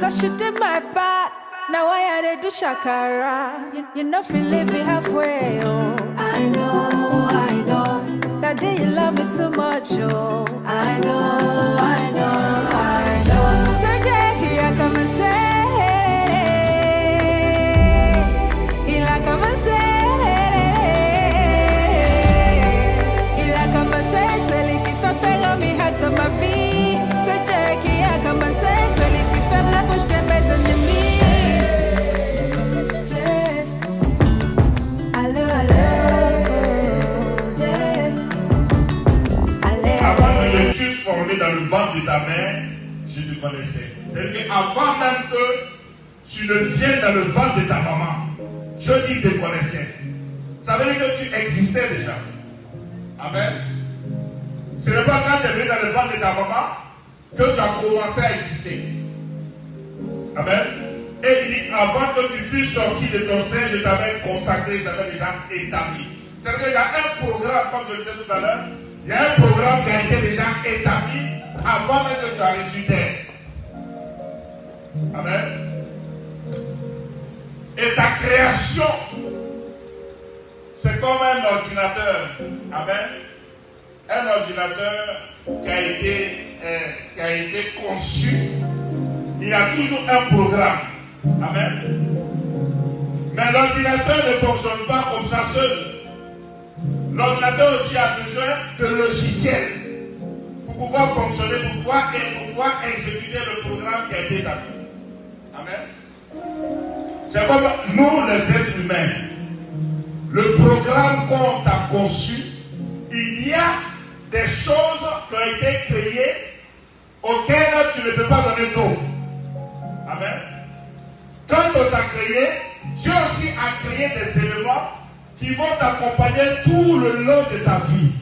cause you did my part. Now I had to do shakara. You know, feel leave me halfway, oh. I know. That day you love me too much, oh. I know. So Jackie, I come and say, il a come and say, celui qui fait faire mi hack de ma vie. C'est Jackie, I come and say, celui qui ferme la bouche de mes ennemis. Formé dans le ventre de ta mère, je te connaissais. C'est-à-dire qu'avant même que tu ne viennes dans le ventre de ta maman, Dieu dit te connaissait. Ça veut dire que tu existais déjà. Amen. Ce n'est pas quand tu es venu dans le ventre de ta maman que tu as commencé à exister. Amen. Et il dit, avant que tu fusses sorti de ton sein, je t'avais consacré, j'avais déjà établi. C'est-à-dire qu'il y a un programme, comme je le disais tout à l'heure, il y a un programme qui a été déjà établi avant même que tu arrives sur terre. Amen. Et ta création, c'est comme un ordinateur. Amen. Un ordinateur qui a été conçu. Il a toujours un programme. Amen. Mais l'ordinateur ne fonctionne pas comme ça seul. L'ordinateur aussi a besoin de logiciels pour pouvoir fonctionner, pour pouvoir exécuter le programme qui a été établi. Amen. C'est comme nous, les êtres humains. Le programme qu'on t'a conçu, il y a des choses qui ont été créées auxquelles tu ne peux pas donner nom. Amen. Quand on t'a créé, Dieu aussi a créé des éléments qui vont t'accompagner tout le long de ta vie.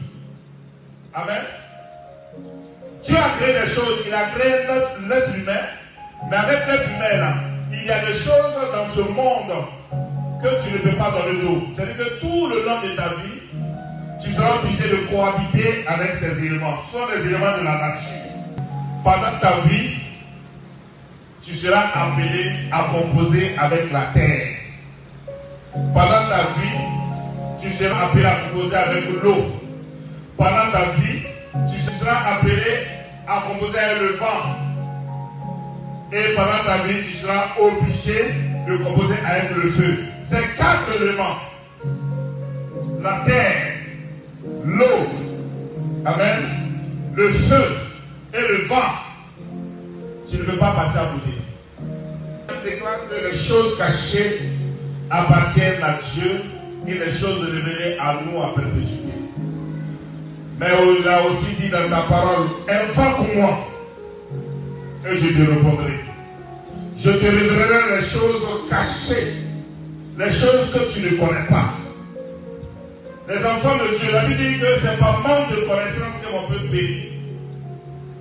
Amen. Dieu a créé des choses, il a créé l'être humain, mais avec l'être humain là, il y a des choses dans ce monde que tu ne peux pas donner d'eau. C'est-à-dire que tout le long de ta vie, tu seras obligé de cohabiter avec ces éléments. Ce sont des éléments de la nature. Pendant ta vie, tu seras appelé à composer avec la terre. Pendant ta vie, tu seras appelé à composer avec l'eau. Pendant ta vie, tu seras appelé à composer avec le vent. Et pendant ta vie, tu seras obligé de composer avec le feu. C'est 4 éléments. La terre, l'eau, amen, le feu et le vent. Tu ne peux pas passer à côté. Je déclare que les choses cachées appartiennent à Dieu et les choses révélées à nous à perpétuité. Mais il a aussi dit dans ta parole, invoque-moi et je te répondrai. Je te révélerai les choses cachées, les choses que tu ne connais pas. Les enfants de Dieu, la Bible dit que c'est par manque de connaissance que l'on peut périr.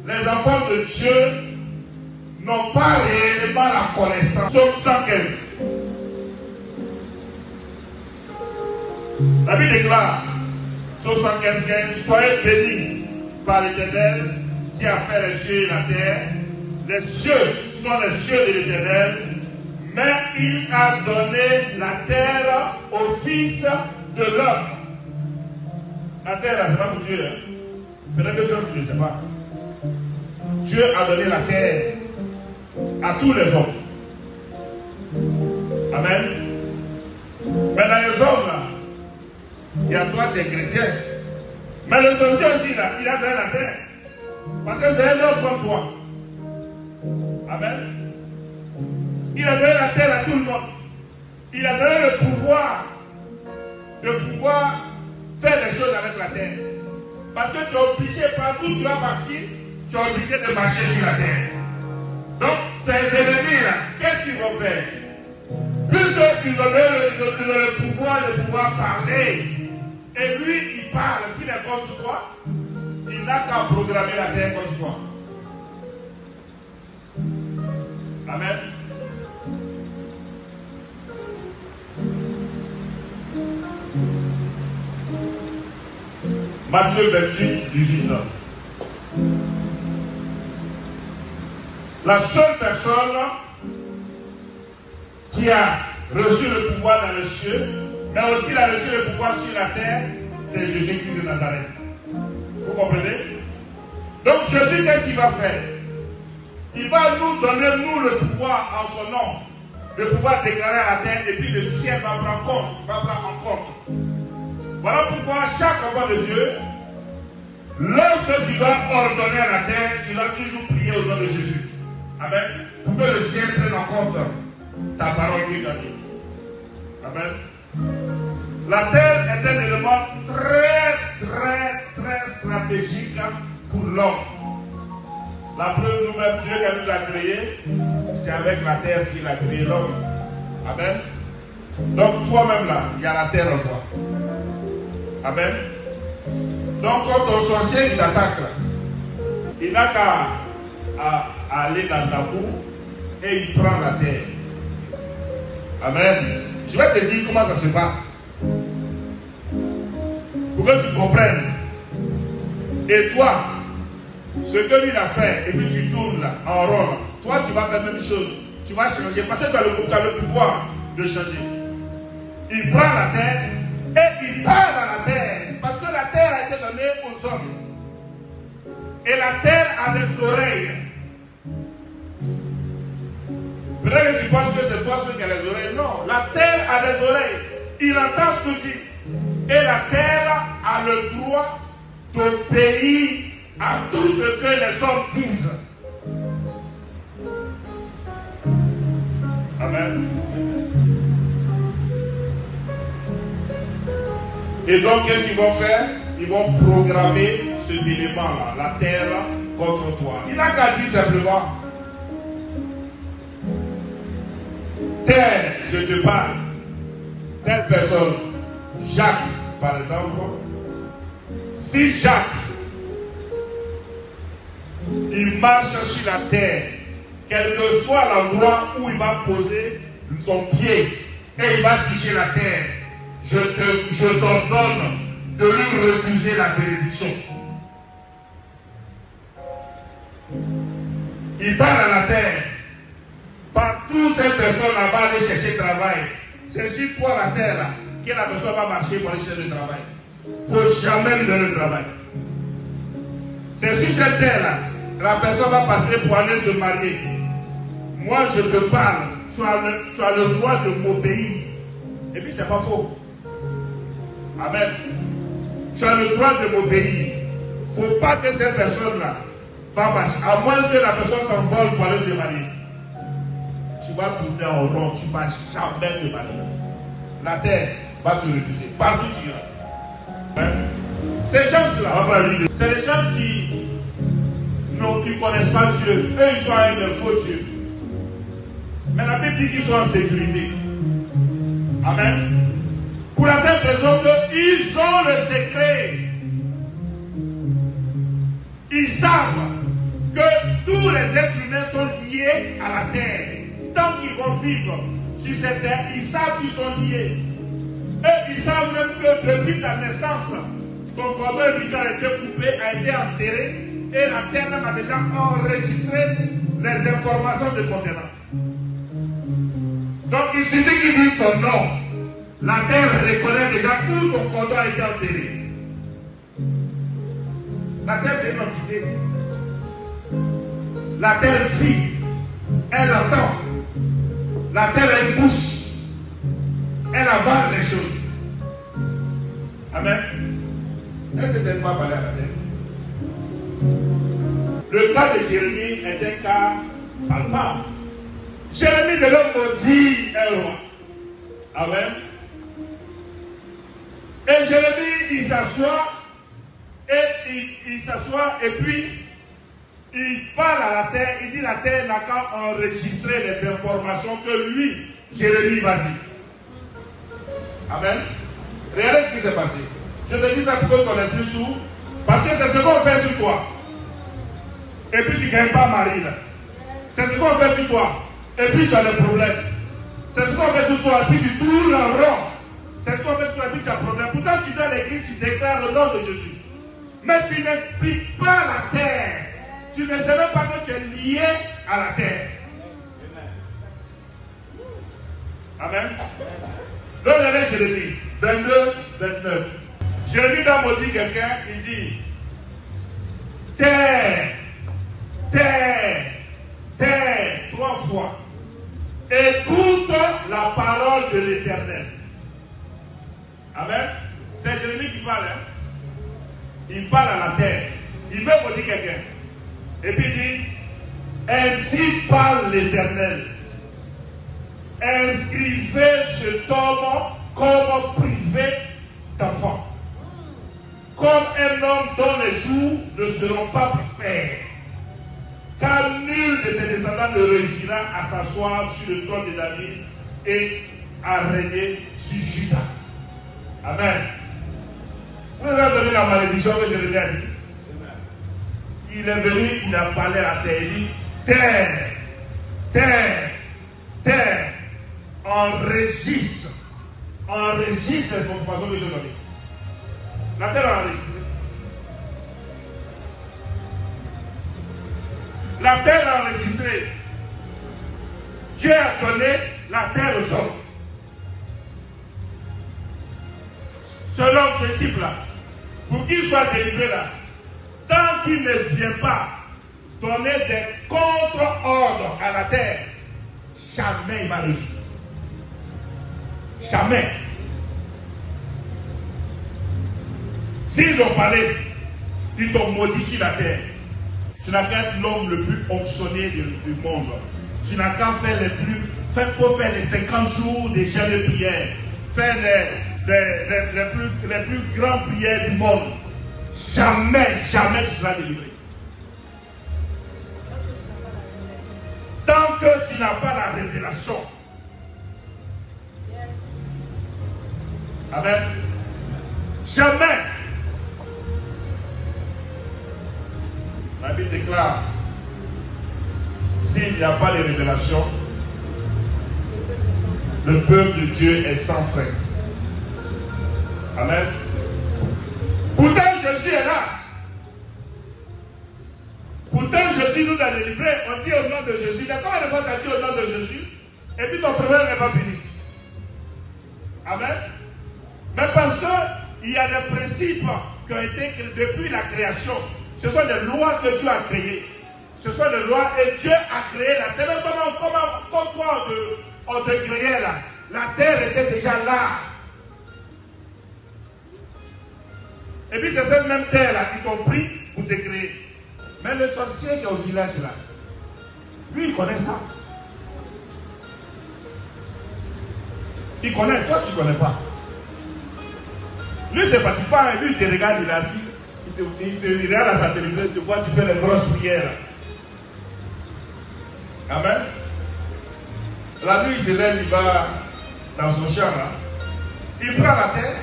Les enfants de Dieu n'ont pas réellement la connaissance. Psaume 115. La Bible déclare, Psaume 115, soyez bénis par l'Éternel qui a fait les cieux et la terre. Les cieux sont les cieux de l'Éternel, mais il a donné la terre au Fils de l'homme. La terre, c'est pas pour Dieu. Peut-être que tu ne sais pas. Dieu a donné la terre à tous les hommes. Amen. Mais dans les hommes, là, il y a toi, tu es chrétien. Mais le sorcier aussi, là, il a donné la terre. Parce que c'est un homme comme toi. Amen. Il a donné la terre à tout le monde. Il a donné le pouvoir de pouvoir faire des choses avec la terre. Parce que tu es obligé, partout où tu vas partir, tu es obligé de marcher sur la terre. Donc, tes ennemis, là, qu'est-ce qu'ils vont faire? Puisqu'ils ont le pouvoir de pouvoir parler, et lui, il parle, s'il est contre toi, il n'a qu'à programmer la terre contre toi. Amen. Matthieu 28, 18. La seule personne qui a reçu le pouvoir dans les cieux, mais aussi il a reçu le pouvoir sur la terre, c'est Jésus-Christ de Nazareth. Vous comprenez? Donc Jésus, qu'est-ce qu'il va faire? Il va nous donner, nous, le pouvoir en son nom, de pouvoir déclarer à la terre, et puis le ciel va prendre en compte. Voilà pourquoi chaque enfant de Dieu, lorsque tu vas ordonner à la terre, tu vas toujours prier au nom de Jésus. Amen. Pour que le ciel prenne en compte ta parole qui est dit. Amen. La terre est un élément très stratégique pour l'homme. La preuve, nous-mêmes, Dieu qui nous a créés, c'est avec la terre qu'il a créé l'homme. Amen. Donc toi-même là, il y a la terre en toi. Amen. Donc quand ton sorcier il t'attaque, il n'a qu'à aller dans sa cour et il prend la terre. Amen. Je vais te dire comment ça se passe. Pour que tu comprennes. Et toi, ce que lui a fait, et puis tu tournes là, en rond, toi tu vas faire la même chose. Tu vas changer parce que tu as le pouvoir de changer. Il prend la terre et il part dans la terre. Parce que la terre a été donnée aux hommes. Et la terre a des oreilles. Peut-être que tu penses que c'est toi celui qui a les oreilles. Non, la terre a des oreilles. Il entend ce que tu dis. Et la terre a le droit d'obéir à tout ce que les hommes disent. Amen. Et donc, qu'est-ce qu'ils vont faire? Ils vont programmer ce élément-là, la terre, contre toi. Il n'a qu'à dire simplement, terre, je te parle, telle personne, Jacques, par exemple, si Jacques, il marche sur la terre, quel que soit l'endroit où il va poser son pied, et il va toucher la terre, je t'ordonne de lui refuser la bénédiction. Il parle à la terre. Partout ces personnes là-bas aller chercher travail. C'est sur toi la terre là que la personne va marcher pour aller chercher le travail. Il ne faut jamais lui donner le travail. C'est sur cette terre là la personne va passer pour aller se marier. Moi je te parle, tu as le droit de m'obéir. Et puis c'est pas faux. Amen. Tu as le droit de m'obéir. Il ne faut pas que cette personne-là va marcher. À moins que la personne s'envole pour aller se marier. Tu vas tourner en rond, tu ne vas jamais te marier. La terre va te refuser. Partout tu iras. Ces gens-là, c'est les gens qui ne connaissent pas Dieu. Eux, ils sont un faux Dieu. Mais la Bible dit qu'ils sont en sécurité. Amen. Pour la simple raison qu'ils ont le secret. Ils savent que tous les êtres humains sont liés à la terre. Tant qu'ils vont vivre sur cette terre, ils savent qu'ils sont liés. Et ils savent même que depuis ta naissance, ton cordon umbilical a été coupé, a été enterré, et la terre même a déjà enregistré les informations de concernant. Donc il suffit qu'ils disent son nom. La terre reconnaît déjà où ton cordon a été enterré. La terre, c'est une entité. La terre vit. Elle entend. La terre a une bouche. Elle avale les choses. Amen. Est-ce que c'est pas parler à la terre? Le cas de Jérémie est un cas palpable. Jérémie de l'homme maudit un roi. Amen. Et Jérémie, il s'assoit, et il s'assoit, et puis il parle à la terre, il dit la terre n'a qu'à enregistrer les informations que lui, Jérémie, va dire. Amen. Regardez ce qui s'est passé. Je te dis ça pour que ton esprit s'ouvre, parce que c'est ce qu'on fait sur toi. Et puis tu ne gagnes pas Marie là. C'est ce qu'on fait sur toi. Et puis tu as des problèmes. C'est ce qu'on fait tout soir, puis tu tournes en rond. C'est ce qu'on fait sur la vie, tu as un problème. Pourtant, tu viens à l'église, tu déclares le nom de Jésus. Mais tu n'impliques pas la terre. Tu ne sais même pas que tu es lié à la terre. Amen. Donc, Jérémie 22, 29. Jérémie doit maudire quelqu'un, il dit terre, terre, terre, 3 fois. Écoute la parole de l'Éternel. Amen. C'est Jérémie qui parle. Hein? Il parle à la terre. Il veut maudire quelqu'un. Et puis il dit ainsi parle l'Éternel. Inscrivez cet homme comme privé d'enfant. Comme un homme dont les jours ne seront pas prospères. Car nul de ses descendants ne réussira à s'asseoir sur le trône de David et à régner sur Juda. Amen. Vous avez donné la malédiction que je l'ai dit. Il est venu, il a parlé à terre, il dit terre, terre, terre, enregistre cette information que je donne. La terre a enregistré. La terre a enregistré. Dieu a donné la terre aux hommes. Selon ce type-là, pour qu'il soit délivré là, tant qu'il ne vient pas donner des contre-ordres à la terre, jamais il va réussir. Jamais. S'ils ont parlé, ils t'ont maudit sur la terre. Tu n'as qu'à être l'homme le plus optionné du monde. Tu n'as qu'à faire il faut faire les 50 jours des jeûnes de prière. Faire les plus grandes prières du monde. Jamais, jamais tu seras délivré. Tant que tu n'as pas la révélation. Amen. Jamais. La Bible déclare, s'il n'y a pas de révélation, le peuple de Dieu est sans frein. Amen. Pourtant, Jésus est là. Pourtant, Jésus nous a délivrés. On dit au nom de Jésus. Il y a combien de fois ça dit au nom de Jésus? Et puis ton problème n'est pas fini. Amen. Mais parce qu'il y a des principes qui ont été créés depuis la création. Ce sont des lois que Dieu a créées. Ce sont des lois et Dieu a créé la terre. Comme toi, on te créait là. La terre était déjà là. Et puis c'est cette même terre là qui t'ont pris pour te créer. Mais le sorcier qui est au village là, lui il connaît ça. Il connaît, toi tu ne connais pas. Lui c'est parti pas, lui il te regarde, il est assis. Il te regarde à sa télévision, tu vois, tu fais les grosses prières. Amen. La nuit, il se lève, il va dans son champ. Là. Il prend la terre.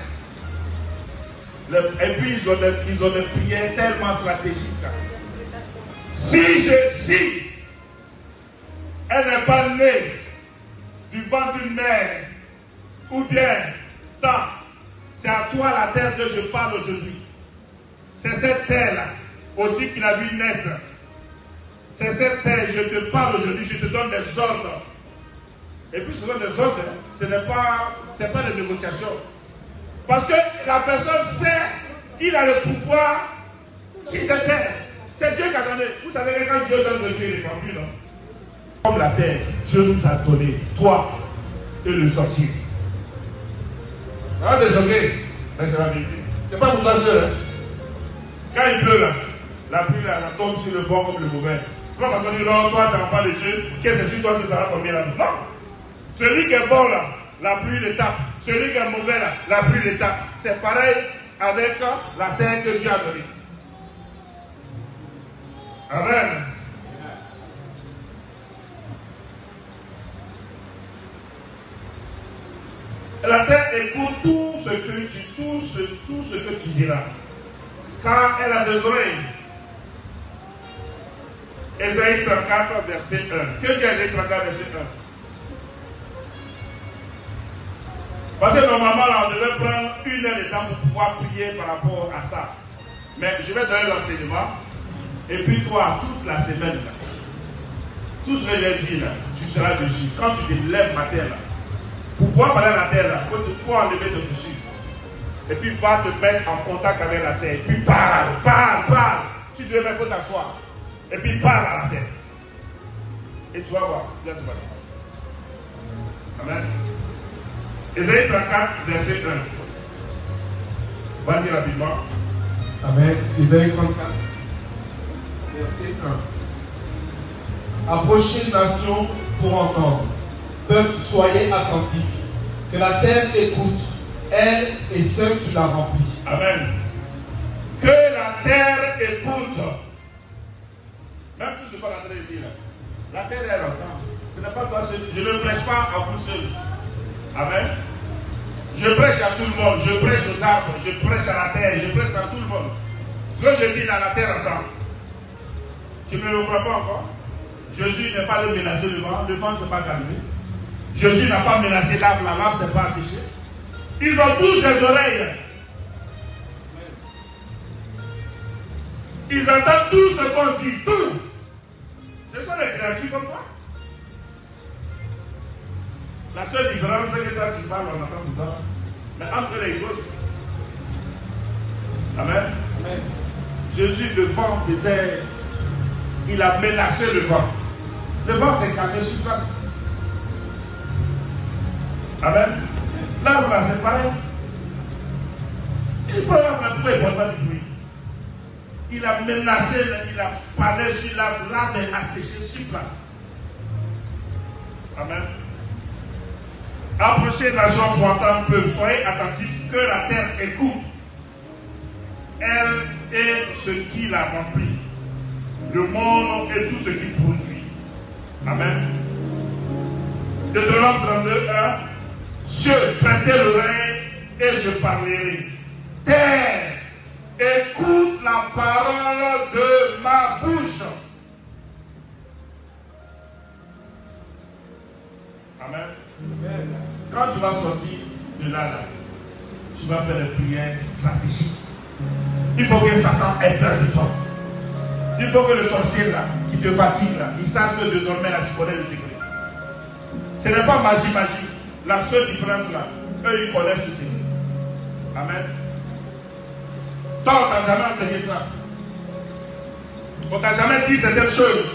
Et puis, ils ont des prières tellement stratégiques. Là. Si elle n'est pas née du ventre d'une mère, ou bien, tant, c'est à toi la terre que je parle aujourd'hui. C'est cette terre-là aussi qu'il a vu naître. C'est cette terre, je te parle aujourd'hui, je te donne des ordres. Et puis ce sont des ordres, ce n'est pas des négociations. Parce que la personne sait qu'il a le pouvoir sur cette terre. C'est Dieu qui a donné. Vous savez que quand Dieu donne le Dieu, il n'est pas plus, non? Comme la terre, Dieu nous a donné, toi et le sorcier. Ça va te choquer, mais c'est la vérité. C'est pas pour toi seul, hein? Quand il pleut là, la pluie là, elle tombe sur le bon comme le mauvais. C'est pas parce qu'on dit non, toi tu n'as pas de Dieu, qu'est-ce que c'est sur toi que ça va tomber là? Non! Celui qui est bon là, la pluie le tape. Celui qui est mauvais là, la pluie le tape. C'est pareil avec la terre que Dieu a donnée. Amen. La terre écoute tout ce que tu diras. Car elle a des oreilles. Ésaïe 34, verset 1. Que dit Ésaïe 34, verset 1? Parce que normalement, là, on devait prendre 1 heure de temps pour pouvoir prier par rapport à ça. Mais je vais donner l'enseignement. Et puis toi, toute la semaine, là, tout ce que j'ai dit, là, tu seras dessus. Quand tu te lèves matin, là, Pour pouvoir parler à la terre, il faut enlever tes chaussures. Et puis va te mettre en contact avec la terre. Et puis parle. Si tu veux, il faut t'asseoir. Et puis parle à la terre. Et tu vas voir ce qui va se passer. Amen. Ésaïe 34, verset 1. Vas-y rapidement. Amen. Ésaïe 34, verset 1. Approchez, nation, pour entendre. Peuple, soyez attentifs. Que la terre écoute, elle et ceux qui la remplissent. Amen. Que la terre écoute. Même tout ce qu'on est en train de dire. La terre, elle entend. Ce n'est pas toi seul. Je ne prêche pas à vous seul. Amen. Je prêche à tout le monde. Je prêche aux arbres. Je prêche à la terre. Je prêche à tout le monde. Ce que je dis dans la terre entend. Tu ne le crois pas encore? Jésus n'est pas le menacé le vent. Le vent ne s'est pas calmé. Jésus n'a pas menacé l'arbre. La lave ne s'est pas asséchée. Ils ont tous des oreilles. Ils entendent tout ce qu'on dit. Tout. Ce sont des créatures comme toi. La seule différence, c'est que toi tu parles, on entend tout le temps. Mais entre les autres. Amen. Amen. Jésus, le vent faisait. Il a menacé le vent. Le vent s'est calmé sur place. Amen. L'arbre là, c'est pareil. Il peut avoir un peu important du fruit. Il a menacé, il a parlé sur l'arbre, l'arbre est asséché sur place. Amen. Approchez nation pour entendre un peu. Soyez attentifs que la terre écoute. Elle est ce qui la remplit. Le monde et tout ce qu'il produit. Amen. Deutéronome 32, 1. Cieux, prêtez l'oreille et je parlerai. Terre, écoute la parole de ma bouche. Amen. Quand tu vas sortir de là, tu vas faire des prières stratégiques. Il faut que Satan ait peur de toi. Il faut que le sorcier là, qui te fatigue là, il sache que désormais là, tu connais le secret. Ce n'est pas magie. La seule différence là, eux ils connaissent ce secret. Amen. Toi, on t'a jamais enseigné ça. On t'a jamais dit certaines choses.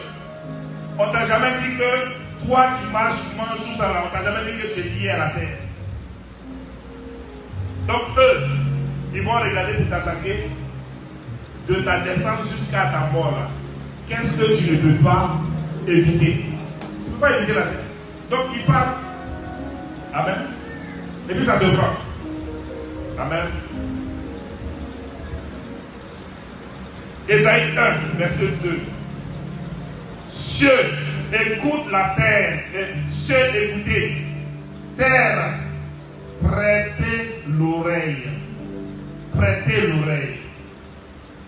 On t'a jamais dit que toi tu marches, tu manges tout ça là. On t'a jamais dit que tu es lié à la terre. Donc eux, ils vont regarder pour t'attaquer de ta naissance jusqu'à ta mort là. Qu'est-ce que tu ne peux pas éviter? Tu ne peux pas éviter la terre. Donc ils parlent. Amen. Et puis ça te prend. Amen. Ésaïe 1, verset 2. Cieux, écoute la terre. Cieux, écoutez. Terre, prêtez l'oreille. Prêtez l'oreille.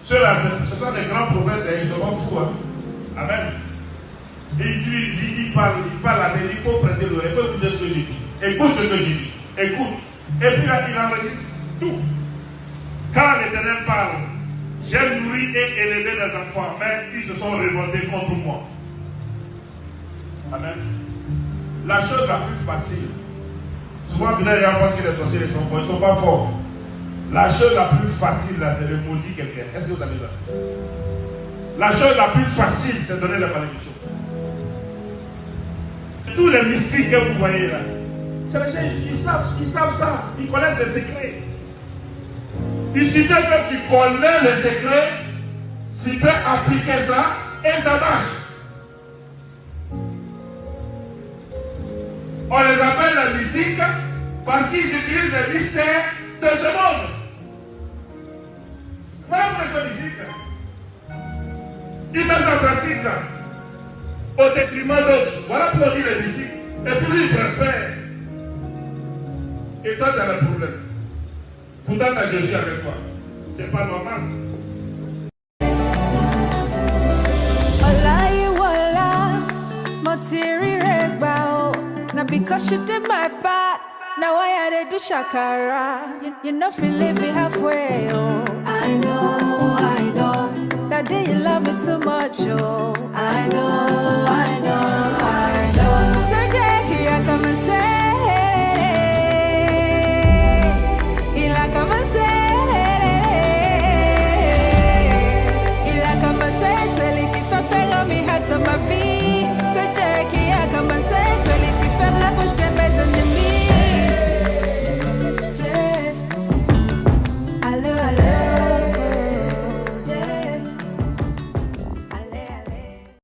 Ceux-là, ce sont des grands prophètes, ils seront fous. Hein? Amen. Il parle à terre, il faut prêter l'oreille, il faut écouter ce que j'ai dit. Écoute ce que j'ai dit. Écoute. Et puis là, il enregistre tout. Quand l'Éternel parle, j'ai nourri et élevé les enfants, mais ils se sont révoltés contre moi. Amen. La chose la plus facile, souvent, les gens pensent que les sorciers sont forts, ils ne sont pas forts. La chose la plus facile, là, c'est de maudire quelqu'un. Est-ce que vous avez ça? La chose la plus facile, c'est de donner la malédiction. Tous les mystiques que vous voyez là, c'est les gens, ils savent ça, ils connaissent les secrets. Il suffit que tu connais les secrets, tu peux appliquer ça et ça marche. On les appelle les mystiques parce qu'ils utilisent les mystères de ce monde. Voilà pourquoi ils sont mystiques. Ils mettent ça en pratique là, au détriment d'autres. Voilà pourquoi on dit les mystiques. Et puis lui, il prospère. Et toi, tu as le problème. Pourtant, tu as Jésus avec toi. C'est pas normal. Now because you did my part, now I had to do shakara. You know feel leave me halfway, oh. I know. That day you love me too much, oh. I know.